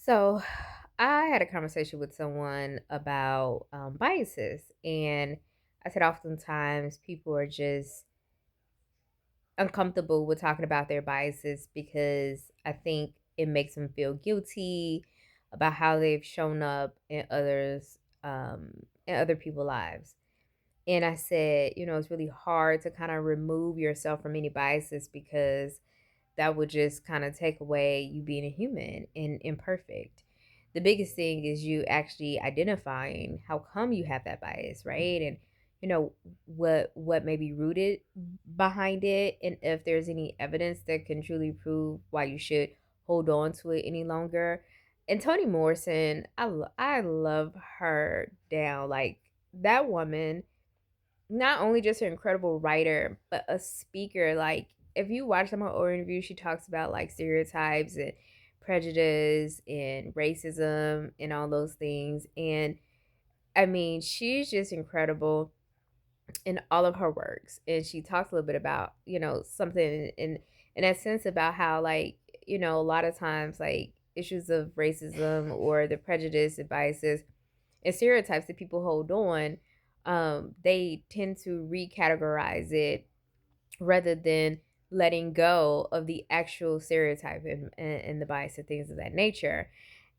So, I had a conversation with someone about biases, and I said oftentimes people are just uncomfortable with talking about their biases because I think it makes them feel guilty about how they've shown up in other people's lives. And I said, it's really hard to kind of remove yourself from any biases because that would just kind of take away you being a human and imperfect. The biggest thing is you actually identifying how come you have that bias, right? And what may be rooted behind it, and if there's any evidence that can truly prove why you should hold on to it any longer. And Toni Morrison, I love her down. Like, that woman, not only just an incredible writer, but a speaker. Like, if you watch some of her interviews, she talks about like stereotypes and prejudice and racism and all those things. And I mean, she's just incredible in all of her works. And she talks a little bit about, something in that sense about how, like, a lot of times, like, issues of racism or the prejudice and biases and stereotypes that people hold on, they tend to recategorize it rather than letting go of the actual stereotype and the bias and things of that nature.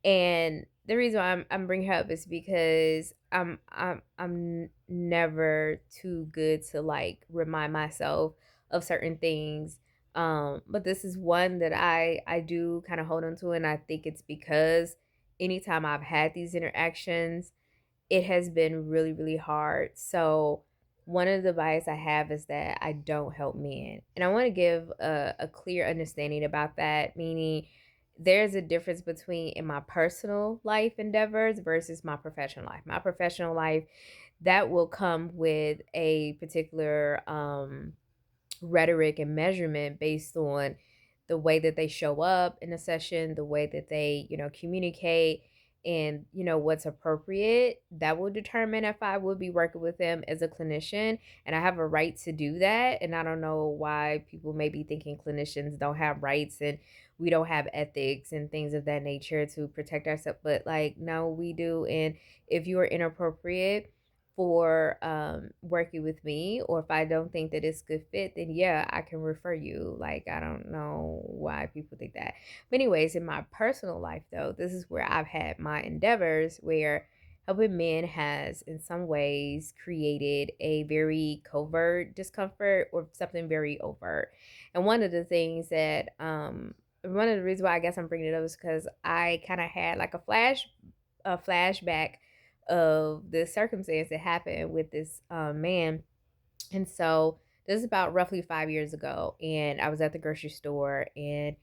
And the reason why I'm bringing her up is because I'm never too good to like remind myself of certain things. But this is one that I do kind of hold on to, and I think it's because anytime I've had these interactions, it has been really, really hard. So one of the bias I have is that I don't help men. And I want to give a clear understanding about that, meaning there's a difference between in my personal life endeavors versus my professional life. My professional life, that will come with a particular rhetoric and measurement based on the way that they show up in a session, the way that they, communicate, and what's appropriate. That will determine if I would be working with them as a clinician, and I have a right to do that. And I don't know why people may be thinking clinicians don't have rights and we don't have ethics and things of that nature to protect ourselves, but like, no, we do. And if you are inappropriate for working with me, or if I don't think that it's good fit, then yeah, I can refer you. Like, I don't know why people think that. But anyways, in my personal life though, this is where I've had my endeavors where helping men has in some ways created a very covert discomfort or something very overt. And one of the things that one of the reasons why I guess I'm bringing it up is because I kind of had like a flashback of the circumstance that happened with this man. And so this is about roughly 5 years ago, and I was at the grocery store, and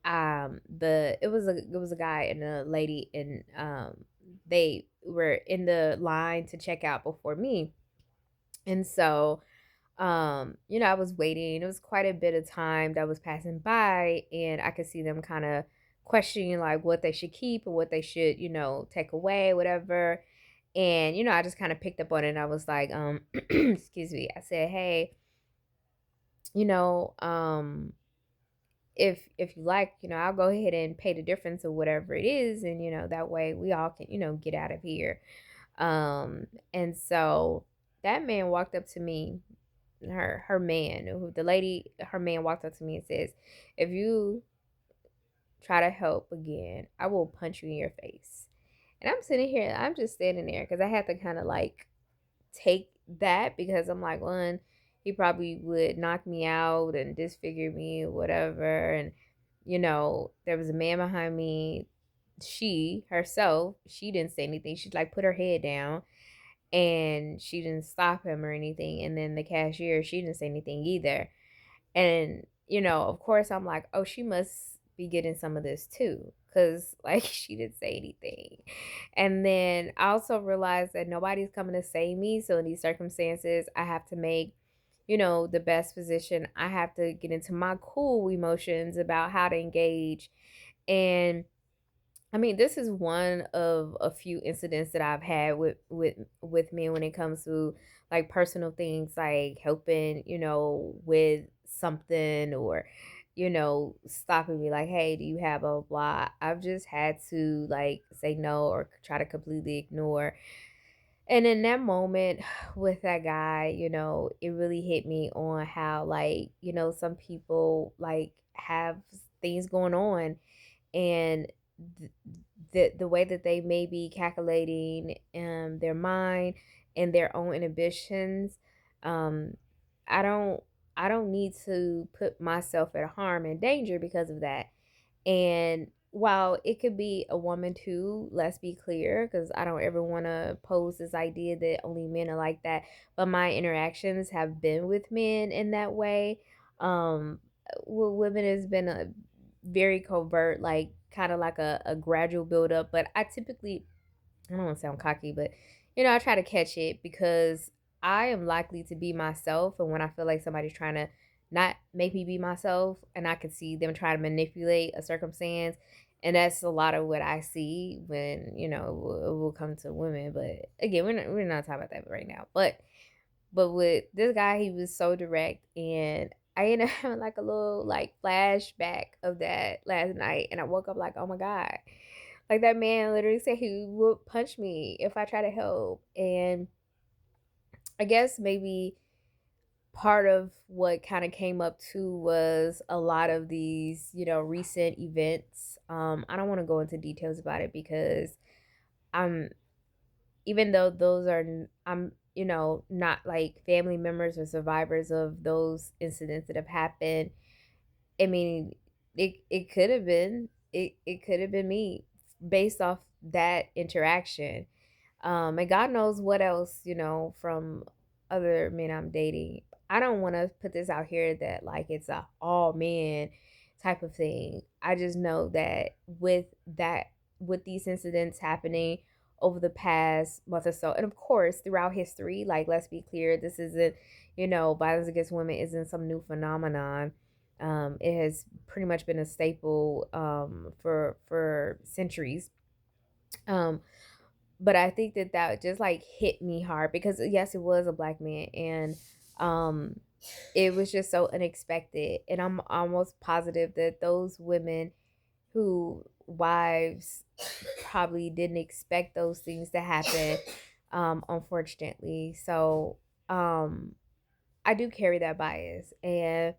the it was a guy and a lady, and they were in the line to check out before me. And so I was waiting. It was quite a bit of time that was passing by, and I could see them kind of questioning like what they should keep and what they should, take away, whatever. And I just kind of picked up on it, and I was like, excuse me. I said, "Hey, you know, if you like, I'll go ahead and pay the difference of whatever it is, and that way we all can, get out of here." And so that man walked up to me, her man, who the lady, her man walked up to me and says, "If you try to help again, I will punch you in your face." And I'm sitting here, I'm just standing there because I had to kind of like take that, because I'm like, one, he probably would knock me out and disfigure me or whatever. And, there was a man behind me. She herself, she didn't say anything. She like put her head down and she didn't stop him or anything. And then the cashier, she didn't say anything either. And, of course, I'm like, oh, she must be getting some of this too. Cause like she didn't say anything. And then I also realized that nobody's coming to save me. So in these circumstances, I have to make, the best position. I have to get into my cool emotions about how to engage. And I mean, this is one of a few incidents that I've had with men when it comes to like personal things, like helping, with something, or stopping me like, hey, do you have blah, blah, blah. I've just had to like say no or try to completely ignore. And in that moment with that guy, it really hit me on how, like, some people like have things going on, and th- the way that they may be calculating their mind and their own inhibitions. um i don't I don't need to put myself at harm and danger because of that. And while it could be a woman too, let's be clear, because I don't ever want to pose this idea that only men are like that. But my interactions have been with men in that way. With women has been a very covert, like kind of like a gradual build up. But I don't want to sound cocky, but I try to catch it because I am likely to be myself. And when I feel like somebody's trying to not make me be myself, and I can see them trying to manipulate a circumstance, and that's a lot of what I see when will come to women. But again, we're not talking about that right now. But with this guy, he was so direct, and I ended up having like a little like flashback of that last night, and I woke up like, oh my god, like that man literally said he would punch me if I try to help. And I guess maybe part of what kind of came up too was a lot of these, recent events. I don't want to go into details about it because I'm even though those are I'm not like family members or survivors of those incidents that have happened. I mean, it could have been it could have been me based off that interaction. And God knows what else, from other men I'm dating. I don't want to put this out here that like it's a all men type of thing. I just know that with these incidents happening over the past month or so, and of course throughout history, like let's be clear, this isn't, violence against women isn't some new phenomenon. It has pretty much been a staple for centuries. Um, but I think that just like hit me hard because yes, it was a black man, and um it was just so unexpected. And I'm almost positive that those women who wives probably didn't expect those things to happen, unfortunately. So um I do carry that bias, and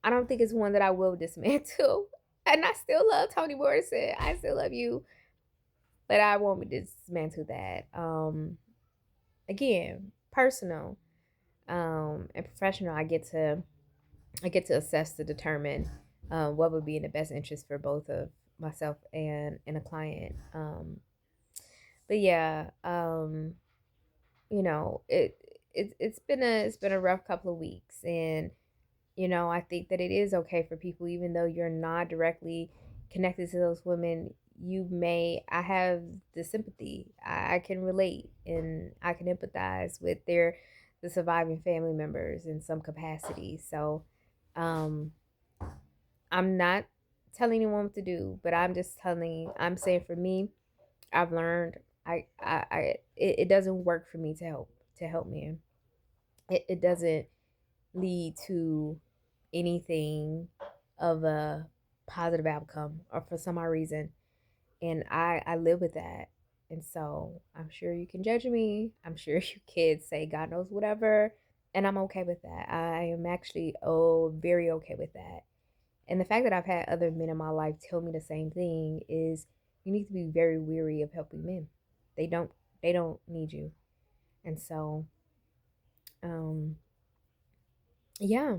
I don't think it's one that I will dismantle. And I still love Toni Morrison. I still love you, but I won't dismantle that. Again, personal and professional, I get to assess to determine what would be in the best interest for both of myself and a client. But yeah, it's been a rough couple of weeks, and I think that it is okay for people, even though you're not directly connected to those women. I have the sympathy. I can relate and I can empathize with the surviving family members in some capacity. So, um, I'm not telling anyone what to do, but I'm saying for me, I've learned it doesn't work for me to help men. It doesn't lead to anything of a positive outcome or for some odd reason. And I live with that. And so I'm sure you can judge me. I'm sure you kids say God knows whatever. And I'm okay with that. I am actually very okay with that. And the fact that I've had other men in my life tell me the same thing is you need to be very weary of helping men. They don't they don't need you. And so um yeah,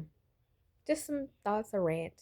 just some thoughts, a rant.